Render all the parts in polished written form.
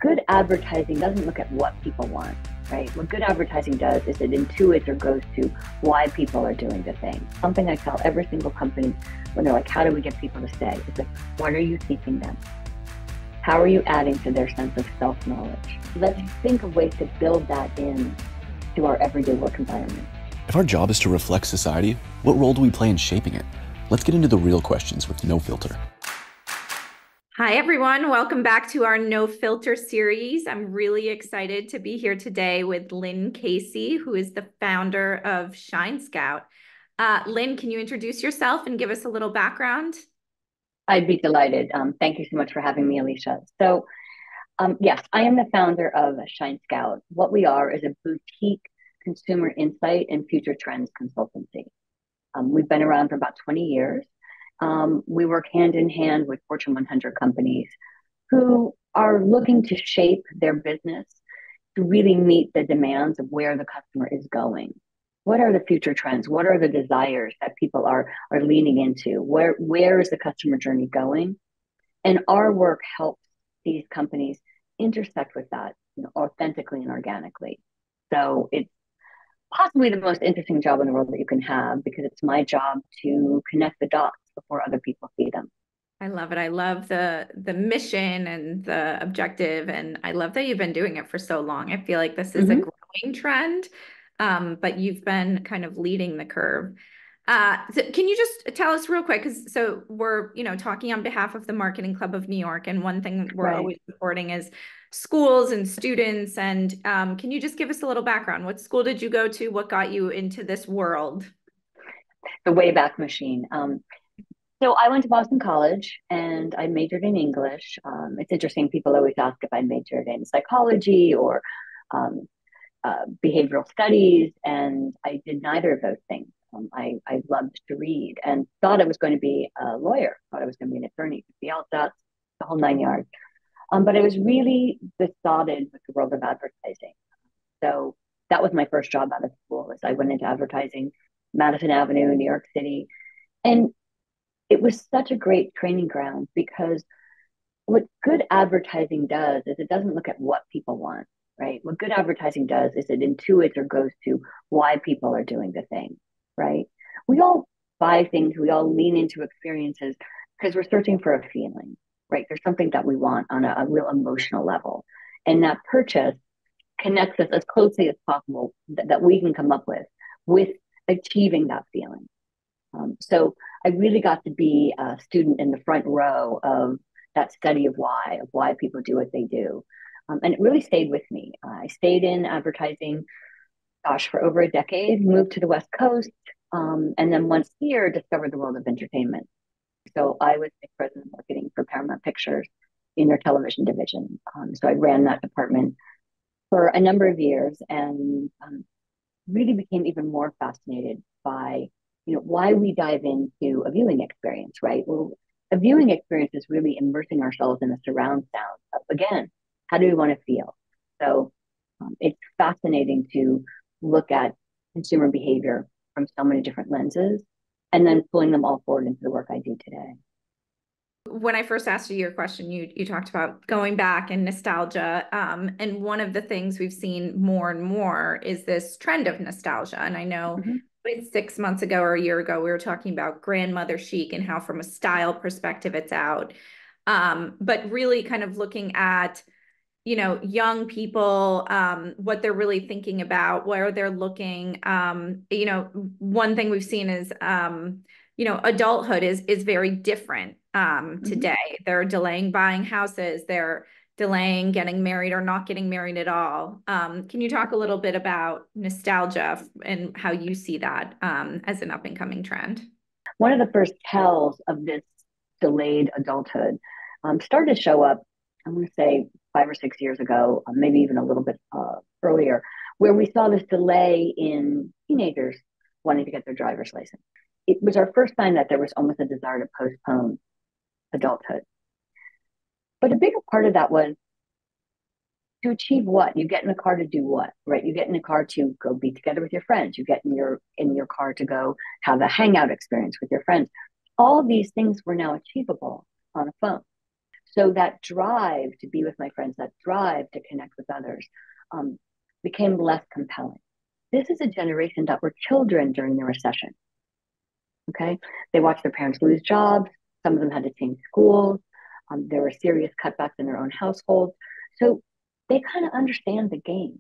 good advertising doesn't look at what people want, right? What good advertising does is it intuits or goes to why people are doing the thing. Something I tell every single company when they're like, how do we get people to stay? It's like, what are you teaching them? How are you adding to their sense of self-knowledge? Let's think of ways to build that in to our everyday work environment. If our job is to reflect society, what role do we play in shaping it? Let's get into the real questions with No Filter. Hi, everyone. Welcome back to our No Filter series. I'm really excited to be here today with Lynn Casey, who is the founder of Shine Scout. Lynn, can you introduce yourself and give us a little background? I'd be delighted. Thank you so much for having me, Alicia. So, yes, I am the founder of Shine Scout. What we are is a boutique consumer insight and future trends consultancy. We've been around for about 20 years. We work hand in hand with Fortune 100 companies who are looking to shape their business to really meet the demands of where the customer is going. What are the future trends? What are the desires that people are leaning into? Where is the customer journey going? And our work helps these companies intersect with that, authentically and organically. So it's possibly the most interesting job in the world that you can have, because it's my job to connect the dots before other people see them. I love it. I love the mission and the objective, and I love that you've been doing it for so long. I feel like this is a growing trend, but you've been kind of leading the curve. So can you just tell us real quick, because so we're talking on behalf of the Marketing Club of New York, and one thing we're always supporting is schools and students. And can you just give us a little background? What school did you go to? What got you into this world? The Wayback Machine. So I went to Boston College and I majored in English. It's interesting. People always ask if I majored in psychology or behavioral studies, and I did neither of those things. I loved to read and thought I was going to be a lawyer, thought I was going to be an attorney, the LSATs, the whole nine yards. But I was really besotted with the world of advertising. So that was my first job out of school, as I went into advertising, Madison Avenue, New York City. And it was such a great training ground, because what good advertising does is it doesn't look at what people want, right? What good advertising does is it intuits or goes to why people are doing the thing, right? We all buy things, we all lean into experiences because we're searching for a feeling, right? There's something that we want on a real emotional level. And that purchase connects us as closely as possible that we can come up with achieving that feeling. So I really got to be a student in the front row of that study of why people do what they do. And it really stayed with me. I stayed in advertising, gosh, for over a decade, moved to the West Coast, and then once here, discovered the world of entertainment. So I was the president of marketing for Paramount Pictures in their television division. So I ran that department for a number of years, and really became even more fascinated by why we dive into a viewing experience, right? Well, a viewing experience is really immersing ourselves in a surround sound of, again, how do we want to feel? So it's fascinating to look at consumer behavior from so many different lenses, and then pulling them all forward into the work I do today. When I first asked you your question, you talked about going back and nostalgia. And one of the things we've seen more and more is this trend of nostalgia. And I know 6 months ago or a year ago, we were talking about grandmother chic and how from a style perspective, it's out. But really kind of looking at, young people, what they're really thinking about, where they're looking. One thing we've seen is, adulthood is very different today. They're delaying buying houses. They're delaying getting married or not getting married at all. Can you talk a little bit about nostalgia and how you see that as an up and coming trend? One of the first tells of this delayed adulthood started to show up, I'm going to say 5 or 6 years ago, maybe even a little bit earlier, where we saw this delay in teenagers wanting to get their driver's license. It was our first sign that there was almost a desire to postpone adulthood. But a bigger part of that was to achieve what? You get in a car to do what, right? You get in a car to go be together with your friends. You get in your car to go have a hangout experience with your friends. All of these things were now achievable on a phone. So that drive to be with my friends, that drive to connect with others, became less compelling. This is a generation that were children during the recession. Okay. They watched their parents lose jobs. Some of them had to change schools. There were serious cutbacks in their own households. So they kind of understand the game,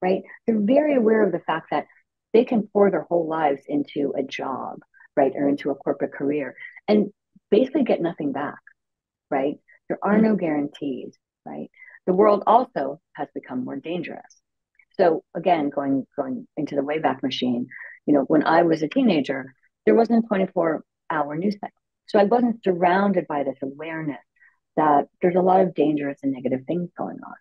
right? They're very aware of the fact that they can pour their whole lives into a job, right? Or into a corporate career and basically get nothing back, right? There are no guarantees, right? The world also has become more dangerous. So again, going into the Wayback Machine, when I was a teenager, there wasn't a 24-hour news cycle. So I wasn't surrounded by this awareness that there's a lot of dangerous and negative things going on.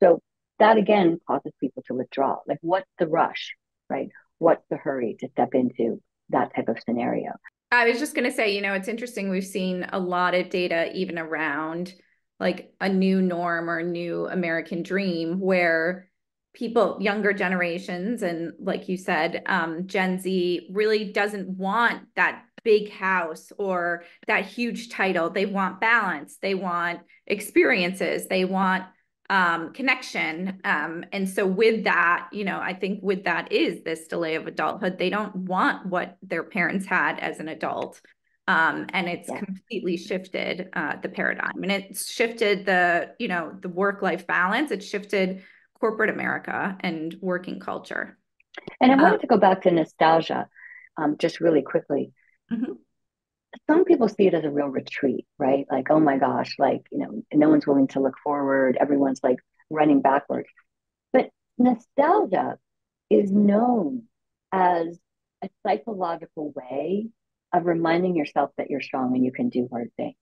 So that again causes people to withdraw. Like, what's the rush, right? What's the hurry to step into that type of scenario? I was just going to say, it's interesting. We've seen a lot of data even around like a new norm or a new American dream where people, younger generations, and like you said, Gen Z really doesn't want that big house or that huge title. They want balance. They want experiences. They want connection. And so with that, I think with that is this delay of adulthood. They don't want what their parents had as an adult. And it's completely shifted the paradigm, and it's shifted the work-life balance. It's shifted corporate America and working culture. And I wanted to go back to nostalgia, just really quickly. Mm-hmm. Some people see it as a real retreat, right? Like, oh my gosh, like, no one's willing to look forward. Everyone's like running backwards. But nostalgia is known as a psychological way of reminding yourself that you're strong and you can do hard things,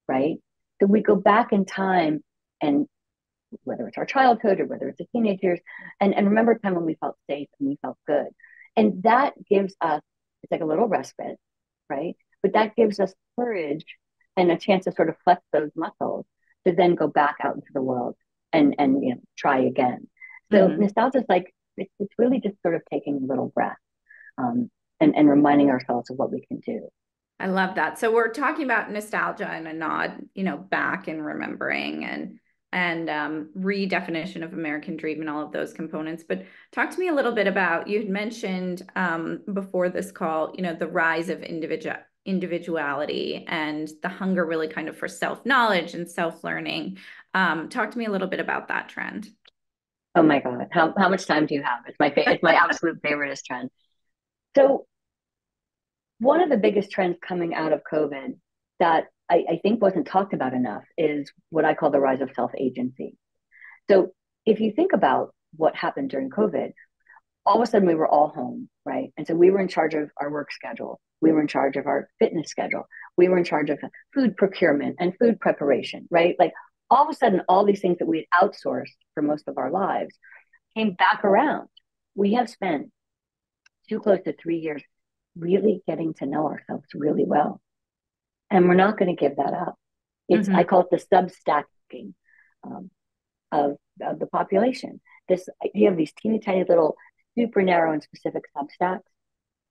right? So we go back in time, and whether it's our childhood or whether it's the teenage years, and remember a time when we felt safe and we felt good. And that gives us, it's like a little respite, right? But that gives us courage and a chance to sort of flex those muscles to then go back out into the world and try again. So nostalgia is like, it's really just sort of taking a little breath, and reminding ourselves of what we can do. I love that. So we're talking about nostalgia and a nod, back and remembering and redefinition of American dream and all of those components. But talk to me a little bit about, you had mentioned before this call, the rise of individuality and the hunger really kind of for self-knowledge and self-learning. Talk to me a little bit about that trend. Oh my God. How much time do you have? It's my absolute favorite trend. So one of the biggest trends coming out of COVID that I think wasn't talked about enough is what I call the rise of self-agency. So if you think about what happened during COVID, all of a sudden we were all home, right? And so we were in charge of our work schedule. We were in charge of our fitness schedule. We were in charge of food procurement and food preparation, right? Like all of a sudden, all these things that we had outsourced for most of our lives came back around. We have spent close to 3 years really getting to know ourselves really well. And we're not going to give that up. I call it the substacking of the population. This idea of these teeny tiny little super narrow and specific substacks,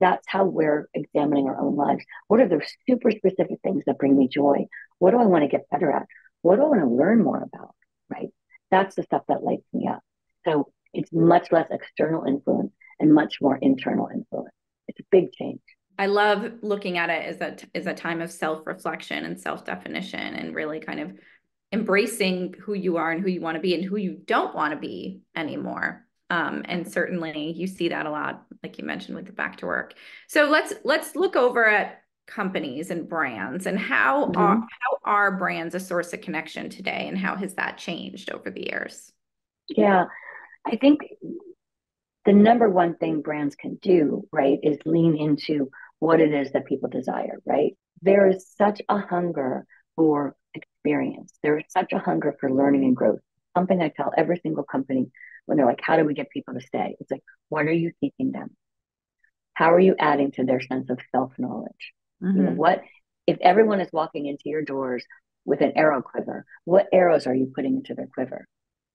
that's how we're examining our own lives. What are those super specific things that bring me joy? What do I want to get better at? What do I want to learn more about, right? That's the stuff that lights me up. So it's much less external influence and much more internal influence. It's a big change. I love looking at it as a time of self-reflection and self-definition and really kind of embracing who you are and who you want to be and who you don't want to be anymore. And certainly you see that a lot, like you mentioned, with the back to work. So let's look over at companies and brands and how are brands a source of connection today, and how has that changed over the years? Yeah, I think the number one thing brands can do, right, is lean into what it is that people desire, right? There is such a hunger for experience. There is such a hunger for learning and growth. Something I tell every single company when they're like, how do we get people to stay? It's like, what are you teaching them? How are you adding to their sense of self-knowledge? What if everyone is walking into your doors with an arrow quiver? What arrows are you putting into their quiver?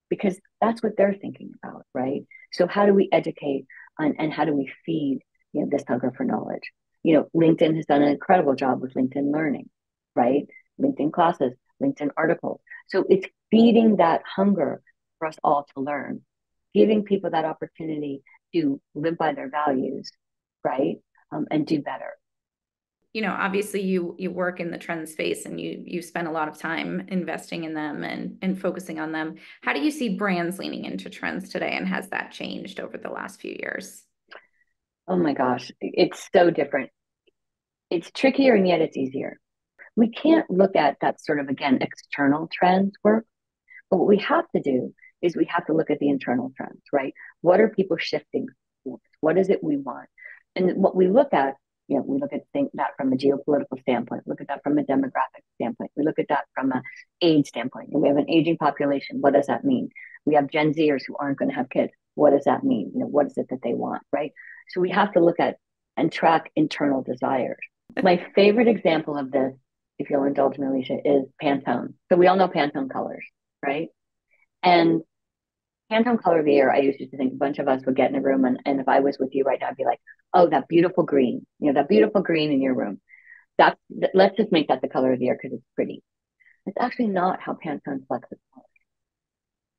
Because that's what they're thinking about, right? So how do we educate and how do we feed this hunger for knowledge? LinkedIn has done an incredible job with LinkedIn Learning, right? LinkedIn classes. LinkedIn articles. So it's feeding that hunger for us all to learn, giving people that opportunity to live by their values, right? And do better. Obviously you work in the trend space and you spend a lot of time investing in them and focusing on them. How do you see brands leaning into trends today, and has that changed over the last few years? Oh my gosh, it's so different. It's trickier and yet it's easier. We can't look at that sort of, again, external trends work, but what we have to do is we have to look at the internal trends, right? What are people shifting towards? What is it we want? And what we look at, we look at that from a geopolitical standpoint, look at that from a demographic standpoint, we look at that from an age standpoint. And we have an aging population. What does that mean? We have Gen Zers who aren't going to have kids. What does that mean? What is it that they want, right? So we have to look at and track internal desires. My favorite example of this, if you'll indulge me, Alicia, is Pantone. So we all know Pantone colors, right? And Pantone color of the year, I used to think a bunch of us would get in a room, and if I was with you right now, I'd be like, oh, that beautiful green, that beautiful green in your room. Let's just make that the color of the year because it's pretty. It's actually not how Pantone selects its colors.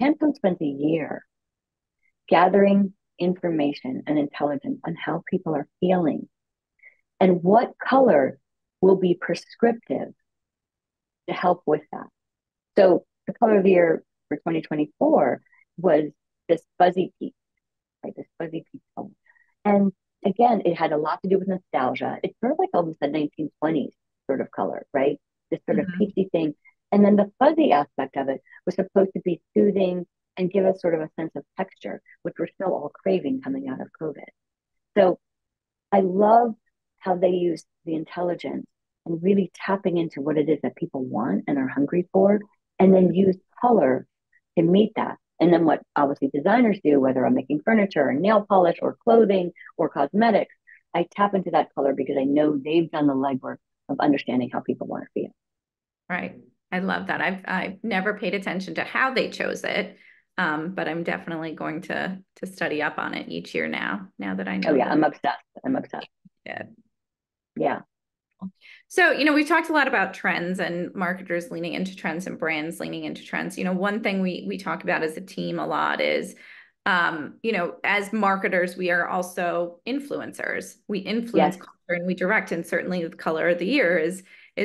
Pantone spent a year gathering information and intelligence on how people are feeling and what color will be prescriptive to help with that. So the color of the year for 2024 was this fuzzy peach, right? This fuzzy peach color. And again, it had a lot to do with nostalgia. It's sort of like almost a 1920s sort of color, right? This sort of peachy thing. And then the fuzzy aspect of it was supposed to be soothing and give us sort of a sense of texture, which we're still all craving coming out of COVID. So I love how they use the intelligence and really tapping into what it is that people want and are hungry for, and then use color to meet that. And then what obviously designers do, whether I'm making furniture or nail polish or clothing or cosmetics, I tap into that color because I know they've done the legwork of understanding how people want to feel. Right. I love that. I've never paid attention to how they chose it, but I'm definitely going to study up on it each year now that I know. Oh yeah, I'm obsessed. I'm obsessed. Yeah. So, we've talked a lot about trends and marketers leaning into trends and brands leaning into trends. One thing we talk about as a team a lot is, as marketers, we are also influencers. We influence culture and we direct, and certainly the color of the year is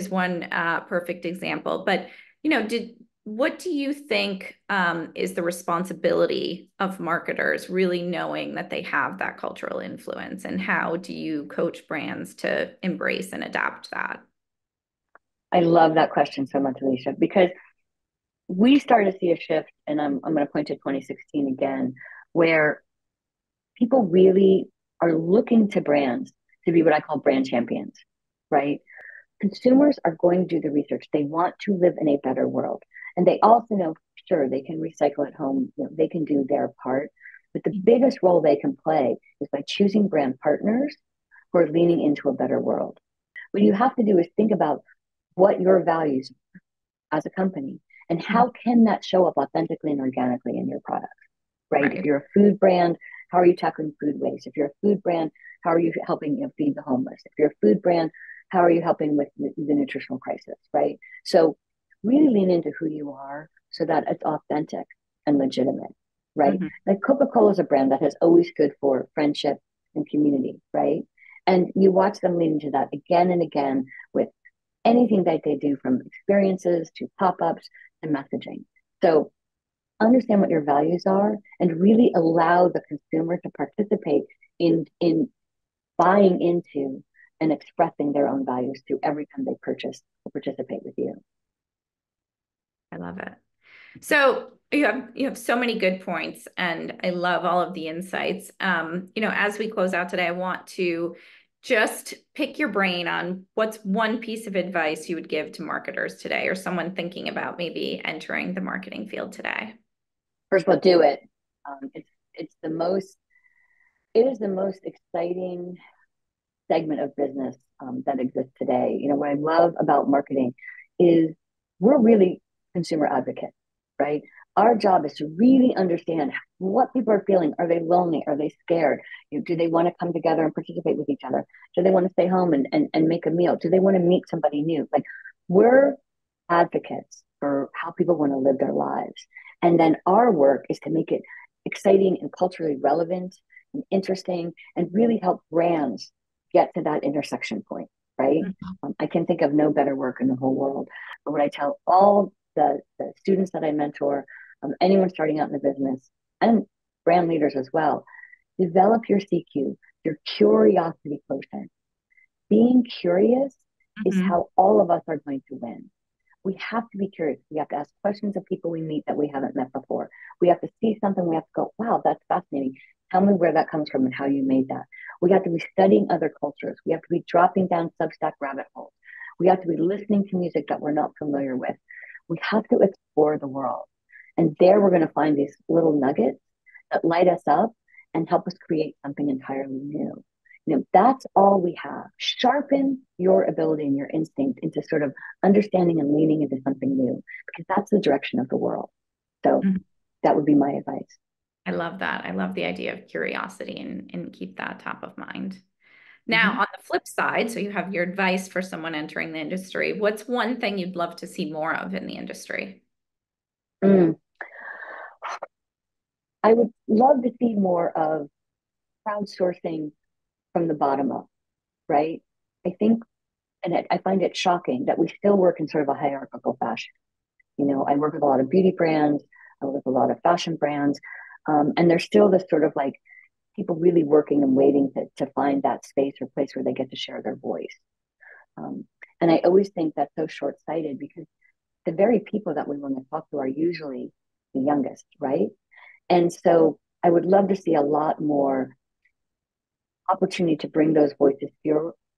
one perfect example. But, what do you think is the responsibility of marketers really knowing that they have that cultural influence, and how do you coach brands to embrace and adapt that? I love that question so much, Alicia, because we started to see a shift, and I'm going to point to 2016 again, where people really are looking to brands to be what I call brand champions, right? Consumers are going to do the research. They want to live in a better world. And they also know, sure, they can recycle at home, they can do their part. But the biggest role they can play is by choosing brand partners who are leaning into a better world. What you have to do is think about what your values are as a company and how can that show up authentically and organically in your products, right? If you're a food brand, how are you tackling food waste? If you're a food brand, how are you helping feed the homeless? If you're a food brand, how are you helping with the nutritional crisis, right? So really lean into who you are so that it's authentic and legitimate, right? Like Coca-Cola is a brand that has always stood for friendship and community, right? And you watch them lean into that again and again with anything that they do, from experiences to pop-ups to messaging. So understand what your values are and really allow the consumer to participate in buying into and expressing their own values through every time they purchase or participate with you. I love it. So you have so many good points, and I love all of the insights. As we close out today, I want to just pick your brain on what's one piece of advice you would give to marketers today, or someone thinking about maybe entering the marketing field today. First of all, do it. It is the most exciting segment of business that exists today. What I love about marketing is we're really consumer advocates, right? Our job is to really understand what people are feeling. Are they lonely? Are they scared? Do they want to come together and participate with each other? Do they want to stay home and make a meal? Do they want to meet somebody new? Like, we're advocates for how people want to live their lives. And then our work is to make it exciting and culturally relevant and interesting and really help brands get to that intersection point, right? I can think of no better work in the whole world. But what I tell all the students that I mentor, anyone starting out in the business, and brand leaders as well, develop your CQ, your curiosity quotient. Being curious is Mm-hmm. how all of us are going to win. We have to be curious. We have to ask questions of people we meet that we haven't met before. We have to see something. We have to go, wow, that's fascinating. Tell me where that comes from and how you made that. We have to be studying other cultures. We have to be dropping down Substack rabbit holes. We have to be listening to music that we're not familiar with. We have to explore the world. And there we're going to find these little nuggets that light us up and help us create something entirely new. That's all we have. Sharpen your ability and your instinct into sort of understanding and leaning into something new, because that's the direction of the world. So Mm-hmm. that would be my advice. I love that. I love the idea of curiosity and keep that top of mind. Now, Mm-hmm. on the flip side, so you have your advice for someone entering the industry. What's one thing you'd love to see more of in the industry? Mm. I would love to see more of crowdsourcing from the bottom up, right? I think, and I find it shocking that we still work in sort of a hierarchical fashion. I work with a lot of beauty brands, I work with a lot of fashion brands, and there's still this sort of like people really working and waiting to find that space or place where they get to share their voice. Um, and I always think that's so short sighted, because the very people that we want to talk to are usually the youngest, right? And so I would love to see a lot more opportunity to bring those voices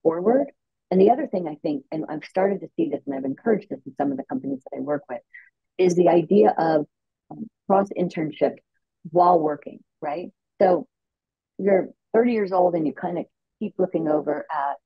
forward. And the other thing I think, and I've started to see this and I've encouraged this in some of the companies that I work with, is the idea of cross internship while working, right? So you're 30 years old and you kind of keep looking over at,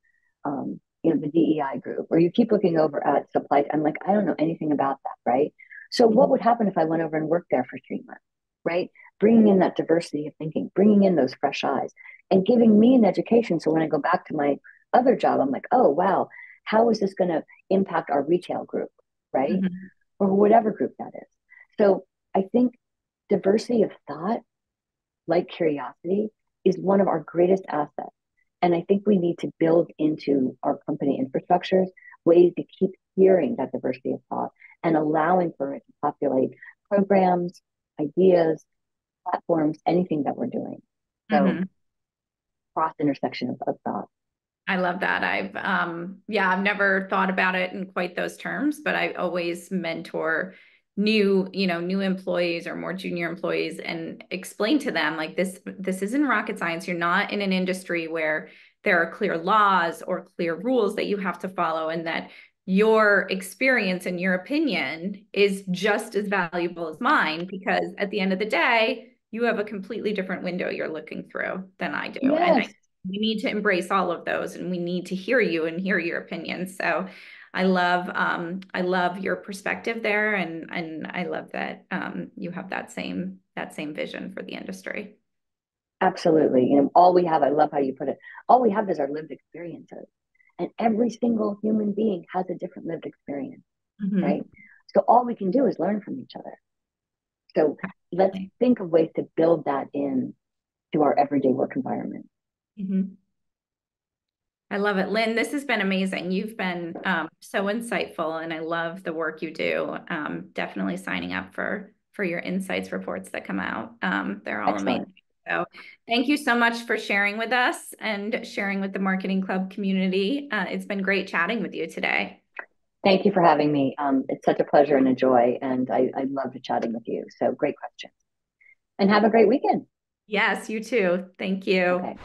the DEI group, or you keep looking over at supply. I'm like, I don't know anything about that, right? So what would happen if I went over and worked there for 3 months, right? Bringing in that diversity of thinking, bringing in those fresh eyes, and giving me an education. So when I go back to my other job, I'm like, oh wow, how is this going to impact our retail group, right? Mm-hmm. Or whatever group that is. So I think diversity of thought, like curiosity, is one of our greatest assets. And I think we need to build into our company infrastructures ways to keep hearing that diversity of thought and allowing for it to populate programs, ideas, platforms, anything that we're doing. So Mm-hmm. cross intersection of thought. I love that. I've never thought about it in quite those terms, but I always mentor new employees or more junior employees and explain to them like this isn't rocket science. You're not in an industry where there are clear laws or clear rules that you have to follow, and that your experience and your opinion is just as valuable as mine, because at the end of the day, you have a completely different window you're looking through than I do. And Yes, we need to embrace all of those, and we need to hear you and hear your opinions. So I love your perspective there, and I love that you have that same vision for the industry. absolutely. All we have, I love how you put it, all we have is our lived experiences. And every single human being has a different lived experience, Mm-hmm. right? So all we can do is learn from each other. So let's think of ways to build that in to our everyday work environment. Mm-hmm. I love it. Lynn, this has been amazing. You've been so insightful, and I love the work you do. Definitely signing up for your insights reports that come out. They're all Excellent. amazing. So thank you so much for sharing with us and sharing with the Marketing Club community. It's been great chatting with you today. Thank you for having me. It's such a pleasure and a joy, and I loved chatting with you. So great questions. And have a great weekend. Yes, you too. Thank you. Okay.